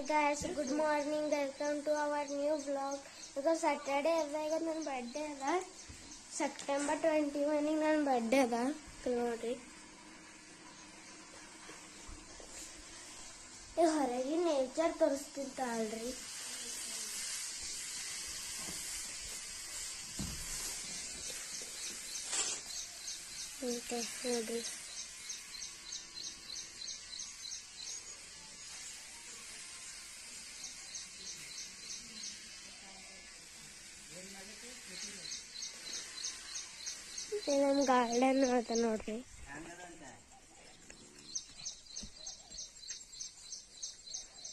Hey guys, good morning. Welcome to our new vlog. Because Saturday is my birthday. September 21 is my birthday. Nodri. ಹೊರಗೆ nature ತೋರಿಸ್ತಿದ್ದಾಳ್ರಿ. ನೋಡ್ರಿ ನಮ್ಮ garden ಅದ ನೋಡ್ರಿ.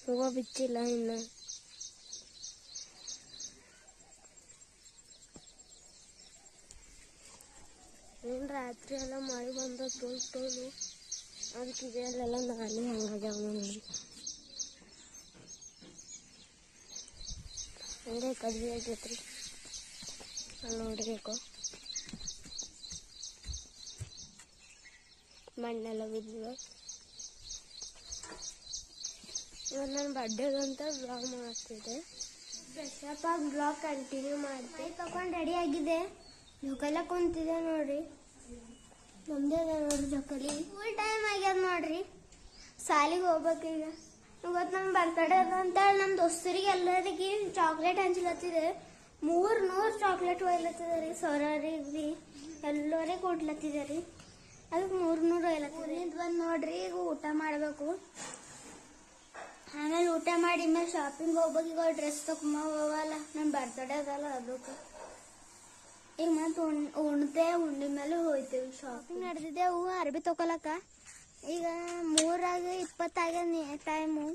ಹೂವು ಬಿಚ್ಚಿಲ್ಲ ಇನ್ನು. ರಾತ್ರಿ ಎಲ್ಲ ಮಳೆ ಬಂದ ತೋಲು ಅದಕ್ಕೆ ಇದೆಲ್ಲ ನಾಳೆ ಹಂಗಾಗ್ಯಾವ ನೋಡಿ. ಹಂಗೆ ಕಡ್ಮೆ ಆಗೈತ್ರಿ. ಅಲ್ಲಿ ನೋಡಬೇಕು ಮಣ್ಣೆಲ್ಲ ಬಿದ್ದಿದೆ. ಇವತ್ತು ನನ್ನ ಬರ್ಡೇಗಂತ ಬ್ಲಾಗ್ ಮಾಡ್ತಿದ್ದೆ. ಫ್ರೆಶ್ ಅಪ್ ಆಗಿ ಬ್ಲಾಗ್ ಕಂಟಿನ್ಯೂ ಮಾಡ್ತೆ. ತಗೊಂಡು ರೆಡಿ ಆಗಿದೆ. ಜೋಕಾಲ ಕುಂತಿದೆ ನೋಡ್ರಿ. ನಮ್ದೇ ಇದೆ ನೋಡ್ರಿ ಜೋಕಾಲಿ. ಫುಲ್ ಟೈಮ್ ಆಗ್ಯದ ನೋಡ್ರಿ. ಸಾಲಿಗೆ ಹೋಗ್ಬೇಕೀಗ. ಇವತ್ತು ನಮ್ಮ ಬರ್ತಡೇ ಅದ ಅಂತ ನಮ್ಮ ದೋಸ್ತರಿಗೆ ಎಲ್ಲರಿಗೆ ಚಾಕ್ಲೇಟ್ ಹಂಚ್ಲತ್ತಿದೆ. 300 ಚಾಕ್ಲೇಟ್ ಒಯ್ಲತ್ತಿದೆ ರೀ. ಸೊರರಿಗೆ ಎಲ್ಲರಿಗೆ ಕೊಡ್ಲತ್ತಿದೆ ರೀ. ಅದಕ್ಕೆ 300 ಒಯ್ಲತ್ತಿದೆ. ಬಂದು ನೋಡ್ರಿ ಈಗ ಊಟ ಮಾಡಬೇಕು. ಆಮೇಲೆ ಊಟ ಮಾಡಿ ಮೇಲೆ ಶಾಪಿಂಗ್ ಹೋಗ್ಬೇಕು. ಈಗ ಡ್ರೆಸ್ ತಗೊಂಬಲ್ಲ. ನನ್ನ ಬರ್ತಡೇ ಅದಲ್ಲ ಅದಕ್ಕೆ ಈಗ ಮತ್ತೆ ಉಂಡಿ ಮೇಲೆ ಹೋಗ್ತೀವಿ. ಶಾಪಿಂಗ್ ನಡೆದಿದ್ದೆವು ಅರ್ಬಿ ತಗೊಳಕ. ಈಗ 3:20 ಆಗ್ಯದ ಟೈಮು.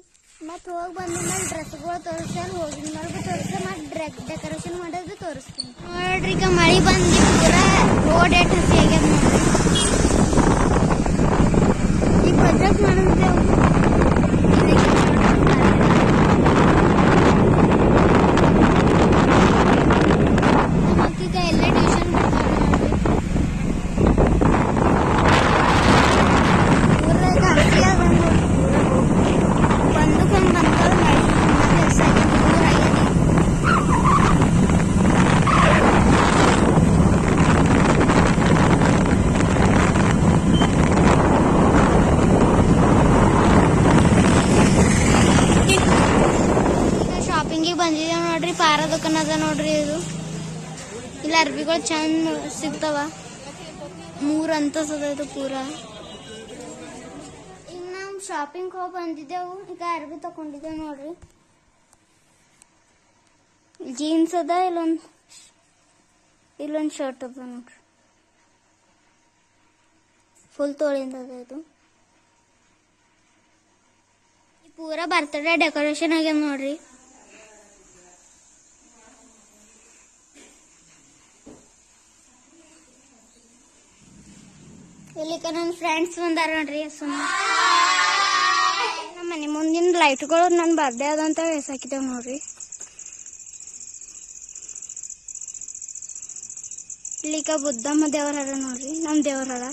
ಮತ್ತೆ ಹೋಗಿ ಬಂದ್ಮೇಲೆ ಡ್ರೆಸ್ಗಳು ತೋರಿಸ್ತಾರೆ. ಹೋಗಿದ ಮೇಲೆ ತೋರಿಸ್ತೆ ಮತ್ತೆ ಡೆಕೋರೇಷನ್ ಮಾಡೋದು ತೋರಿಸ್ತೀನಿ ನೋಡ್ರಿ. ಈಗ ಮಳೆ ಬಂದು ಪೂರ ರೋಡ್ ಏಟ್ ಹಸಿ ಆಗ್ಯದ ನೋಡ್ರಿ. ಈಗ ಪ್ರೊಜೆಕ್ಟ್ ಮಾಡಿದ್ದೆವು. ಬಂದಿದೆ ನೋಡ್ರಿ. ಪಾರ ದುಕಾನ್ ಅದ ನೋಡ್ರಿ. ಇದು ಇಲ್ಲಿ ಅರ್ಬಿಗಳು ಚಂದ ಸಿಗ್ತಾವ. 3 ಅಂತಸ್ತದ ಇದು ಪೂರ. ಈಗ ನಾವು ಶಾಪಿಂಗ್ ಹೋಗಿ ಬಂದಿದ್ದೆವು. ಈಗ ಅರ್ಬಿ ತಕೊಂಡಿದ್ದೇವೆ ನೋಡ್ರಿ. ಜೀನ್ಸ್ ಅದ. ಇಲ್ಲೊಂದು ಶರ್ಟ್ ಅದ ನೋಡ್ರಿ. ಫುಲ್ ತೋಳಿಂದ ಅದ ಇದು. ಪೂರ ಬರ್ತಡೇ ಡೆಕೋರೇಷನ್ ಆಗ್ಯದ ನೋಡ್ರಿ. ಇಲ್ಲಿಕ ನನ್ನ ಫ್ರೆಂಡ್ಸ್ ಬಂದಾರ ನೋಡ್ರಿ. ನಮ್ಮ ಮನೆ ಮುಂದಿನ ಲೈಟ್ಗಳು ನನ್ನ ಬರ್ಡೇ ಅದಂತ ಹಾಕಿದ್ದೇವೆ ನೋಡ್ರಿ. ಇಲ್ಲಿಕ ಬುದ್ಧಮ್ಮ ದೇವರ ಹರ ನೋಡ್ರಿ. ನಮ್ಮ ದೇವರ ಹರ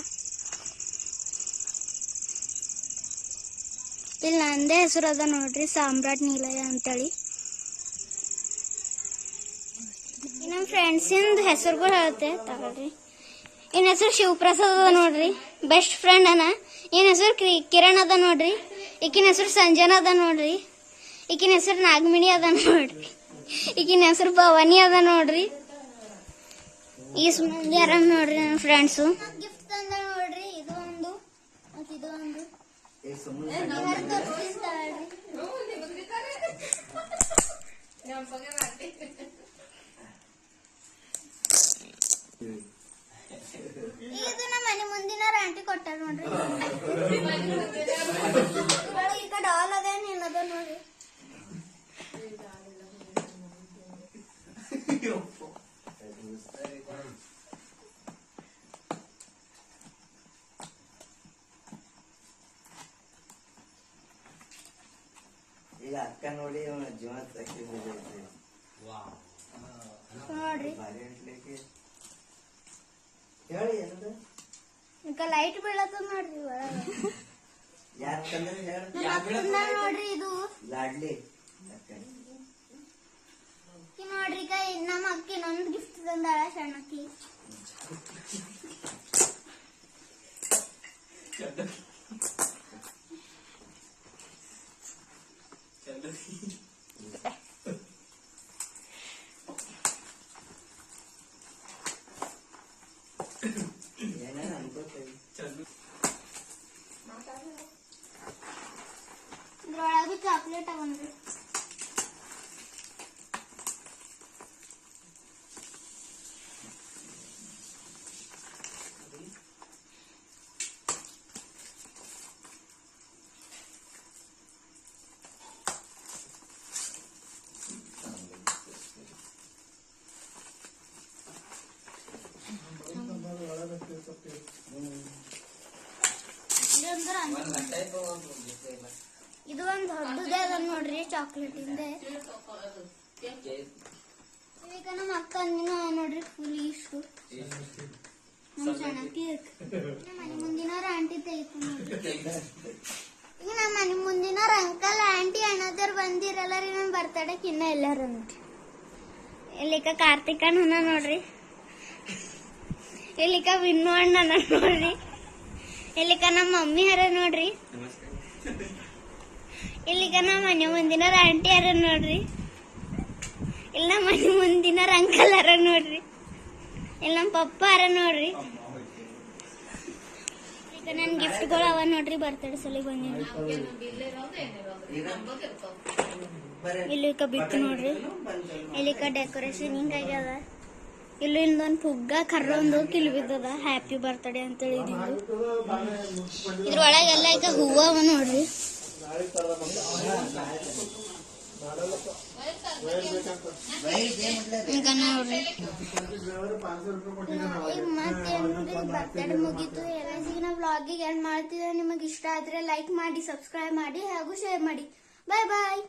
ಇಲ್ಲಿ ನಂದೇ ಹೆಸರು ಅದ ನೋಡ್ರಿ. ಸಾಮ್ರಾಟ್ ನೀಲಯ ಅಂತೇಳಿ. ನಮ್ಮ ಫ್ರೆಂಡ್ಸಿಂದ ಹೆಸರುಗಳು ಹೇಳುತ್ತೆ ತಗೊಳ್ರಿ. ಇನ್ ಹೆಸರು ಶಿವಪ್ರಸಾದ್ ಅದ ನೋಡ್ರಿ. ಬೆಸ್ಟ್ ಫ್ರೆಂಡ್ ಅನ. ಇನ್ ಹೆಸರು ಕಿರಣ್ ಅದ ನೋಡ್ರಿ. ಈಕಿನ ಹೆಸರು ಸಂಜನಾ ಅದ ನೋಡ್ರಿ. ಈಕಿನ ಹೆಸರು ನಾಗಮಿಣಿ ಅದ ನೋಡ್ರಿ. ಈಕಿನ ಹೆಸರು ಭವಾನಿ ಅದ ನೋಡ್ರಿ. ಈ ಮಂದಿ ಯಾರ ನೋಡ್ರಿ ನನ್ನ ಫ್ರೆಂಡ್ಸು. ಗಿಫ್ಟ್ ತಂದ ನೋಡ್ರಿ. ಇದು ಒಂದು ಮತ್ತೆ ಇದು ಒಂದು. ಇದು ನಮ್ಮ ಮನೆ ಮುಂದಿನ ಆಂಟಿ ಕೊಟ್ಟಾರ ನೋಡ್ರಿ. ಈಗ ಡಾಲ್ ಅದೇನು ಏನದ ನೋಡ್ರಿ. ಈಗ ಅಕ್ಕ ನೋಡಿ ಜೀವ ನೋಡ್ರಿ. ಹೇಳಿ ಏನದು ಈಗ ಲೈಟ್ ಬೀಳತ್ತದ ನೋಡ್ರಿ ಒಳಗ. ಯಾಕಂದ್ರೆ ಹೇಳ ನಮ್ಮ ಅಕ್ಕಂದ ನೋಡ್ರಿ ಇದು ಲಾಡ್ಲಿ ಈ ನೋಡ್ರಿ ಈಗ ನಮ್ಮ ಅಕ್ಕಿ ನೊಂದ್ ಗಿಫ್ಟ್ ತಂದಾಳ ಸಣ್ಣಕ್ಕಿ. ಏನೇನು ಅನ್ಕೋತೇವಿ. ಇದ್ರೊಳಗೆ ಚಾಕ್ಲೇಟ್ ಅವನ್ರಿ. ಇದು ಒಂದು ದೊಡ್ಡದೇ ಅದ ನೋಡ್ರಿ ಚಾಕ್ಲೇಟ್ ಇಂದ. ಈಗ ನಮ್ಮ ಅಕ್ಕ ಅಂದಿನ ನೋಡ್ರಿ ಫುಲ್ ಇಷ್ಟು ನಮ್ಮ ಸಣ್ಣ ಕೇಕ್. ನಮ್ಮ ಮನೆ ಮುಂದಿನವ್ರ ಆಂಟಿ ತೆಗಿತು ನೋಡ್ರಿ. ಈಗ ನಮ್ಮ ಮನೆ ಮುಂದಿನವ್ರ ಅಂಕಲ್ ಆಂಟಿ ಅಣ್ಣದವ್ರು ಬಂದಿರಲ್ಲ ರೀ ನಮ್ಮ ಬರ್ತಡೇಕ್ ಇನ್ನ ಎಲ್ಲಾರು ನೋಡ್ರಿ. ಇಲ್ಲಿಕ ಕಾರ್ತಿಕ್ ಅಣ್ಣ ನೋಡ್ರಿ, ಇಲ್ಲಿಕ ವಿನ್ನು ಅಣ್ಣ ನೋಡ್ರಿ, ಇಲ್ಲಿಕ ನಮ್ಮ ಮಮ್ಮಿ ಹರ ನೋಡ್ರಿ, ಇಲ್ಲಿಗ ನಮ್ಮ ಮನೆ ಮುಂದಿನವ್ರ ಆಂಟಿ ಹರ ನೋಡ್ರಿ, ಇಲ್ಲ ನಮ್ಮ ಮನೆ ಮುಂದಿನವ್ರ ಅಂಕಲ್ ಹರ ನೋಡ್ರಿ, ಇಲ್ಲ ನಮ್ಮ ಪಪ್ಪ ಹರ ನೋಡ್ರಿ. ಈಗ ನನ್ ಗಿಫ್ಟ್ಗಳು ಅವ ನೋಡ್ರಿ ಬರ್ತಡೇ ಸಲಿಗೆ ಬಂದಿನಿ. ಇಲ್ಲಿಕ ಬಿಟ್ಟು ನೋಡ್ರಿ, ಇಲ್ಲಿಕ ಡೆಕೋರೇಷನ್ ಹಿಂಗಾಗ್ಯದ. ಇಲ್ಲಿ ಇಂದೊಂದು ಪುಗ್ಗ ಕರ್ರ ಒಂದು ಕಿಲ್ ಬಿದ್ದದ ಹ್ಯಾಪಿ ಬರ್ತ್ಡೇ ಅಂತ ಹೇಳಿದ್ದು. ಇದ್ರೊಳಗೆಲ್ಲ ಈಗ ಹೂವ ಅವ ನೋಡ್ರಿ. ಈಗ ನೋಡ್ರಿ ಮತ್ತೆ ಬರ್ತಡೇ ಮುಗೀತು. ಈಗ ನಾವು ವ್ಲಾಗಿಗೆ ಎಂಡ್ ಮಾಡ್ತಿದ್ರೆ ನಿಮಗೆ ಇಷ್ಟ ಆದ್ರೆ ಲೈಕ್ ಮಾಡಿ, ಸಬ್ಸ್ಕ್ರೈಬ್ ಮಾಡಿ ಹಾಗೂ ಶೇರ್ ಮಾಡಿ. ಬಾಯ್ ಬಾಯ್.